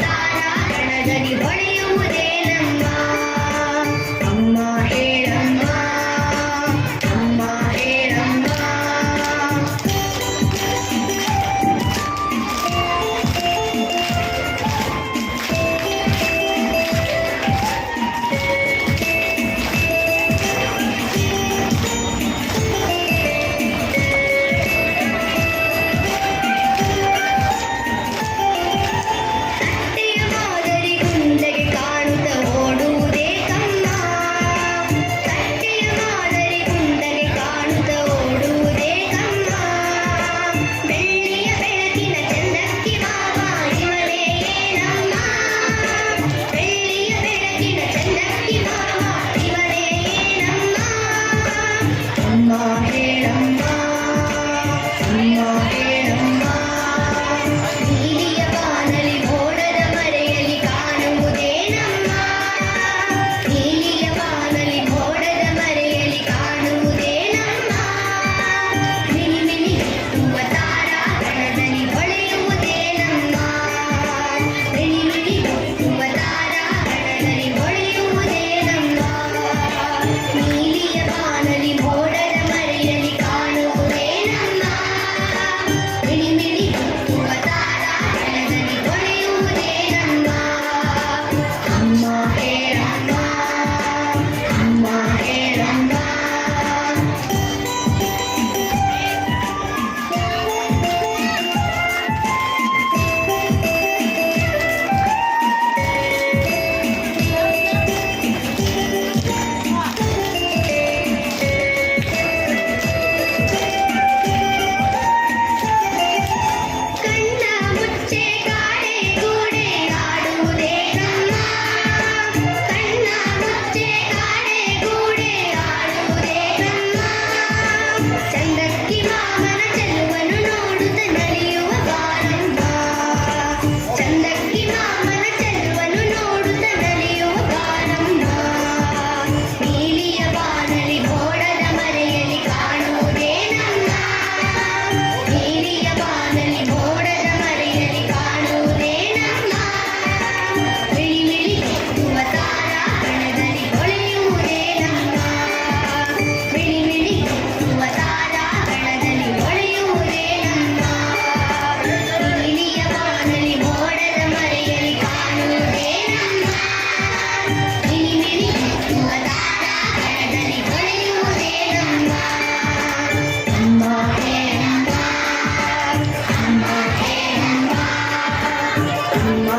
ತಾರಾಗಣದಲ್ಲಿ ಹೊಳೆಯುವುದೇ ನಮ್ಮ ಅಮ್ಮ ಹೇಳಮ್ಮ ಅಮ್ಮ ಹೇಳಮ್ಮ. ಅಮ್ಮ ಹೇಳಮ್ಮ ಅಮ್ಮ ಹೇಳಮ್ಮ. ನೀಲಿಯ ಬಾನಲಿ ಮೋಡದ ಮರೆಯಲ್ಲಿ ಕಾಣುವುದೇ ನಮ್ಮ ನೀಲಿಯ ಬಾನಲಿ ಮೋಡದ ಮರೆಯಲ್ಲಿ ಕಾಣುವುದೇ ನಮ್ಮ ಮಿನಿ ಮಿನಿ ಹುಟ್ಟುವ ತಾರಾಗಣದಲ್ಲಿ ಹೊಳೆಯುವುದೇ ನಮ್ಮ ಮಿನಿ ಮಿನಿ ಹುಟ್ಟುವ ತಾರಾಗಣದಲ್ಲಿ ಹೊಳೆಯುವುದೇ ನಮ್ಮ ನೀಲಿಯ ಬಾನಲಿ ಮೋಡದ ಮರೆಯಲ್ಲಿ ಕಾಣುವುದೇ ನಮ್ಮ ಮಿನಿ ಮಿನಿ ಹುಟ್ಟುವ ತಾರಾಗಣದಲ್ಲಿ ಹೊಳೆಯುವುದೇ ನಮ್ಮ ಅಮ್ಮ ಹೇಳಮ್ಮ ಅಮ್ಮ ಹೇಳಮ್ಮ. ಕಣ್ಣ ಮುಚ್ಚೆ ಕಾಡೆ ಗೂಡೆ ಆಡುವುದೇ ನಮ್ಮ ಕಣ್ಣ ಮುಚ್ಚೆ ಕಾಡೆ ಗೂಡೆ ಆಡುವುದೇ ನಮ್ಮ ಚಂದಕ್ಕಿ ಮಾಮನ ಚೆಲುವನು ನೋಡುತ್ತ ನಲಿಯುವ ಬಾರಮ್ಮ ಚಂದಕ್ಕಿ ಮಾಮನ ಚೆಲುವನು ನೋಡುತ್ತ ನಲಿಯುವ ಬಾರಮ್ಮ ನೀಲಿಯ ಬಾನಲಿ ಮೋಡದ ಮರೆಯಲ್ಲಿ ಕಾಣುವುದೇ ನಮ್ಮ ನೀಲಿಯ ಬಾನಲಿ ಮೋಡದ ಮರೆಯಲ್ಲಿ ಕಾಣುವುದೇ ನಮ್ಮ ಮಿಳಿ ಮಿಳಿ ಹುಟ್ಟುವ ತಾರಾಗಣದಲ್ಲಿ ಹೊಳೆಯುವುದೇ ನಮ್ಮ ಮಿಳಿ ಮಿಳಿ ಹುಟ್ಟುವ ತಾರಾಗಣದಲ್ಲಿ ಹೊಳೆಯುವುದೇ ನಮ್ಮ ನೀಲಿಯ ಬಾನಲಿ ಮೋಡದ ಮರೆಯಲ್ಲಿ ಕಾಣುವುದೇ ನಮ್ಮ ಮಿಳಿ ಮಿಳಿ ಹುಟ್ಟುವ ತಾರಾಗಣದಲ್ಲಿ ಹೊಳೆಯುವುದೇ ನಮ್ಮ ಅಮ್ಮ ಹೇಳಮ್ಮ ಅಮ್ಮ ಹೇಳಮ್ಮ ಅಮ್ಮ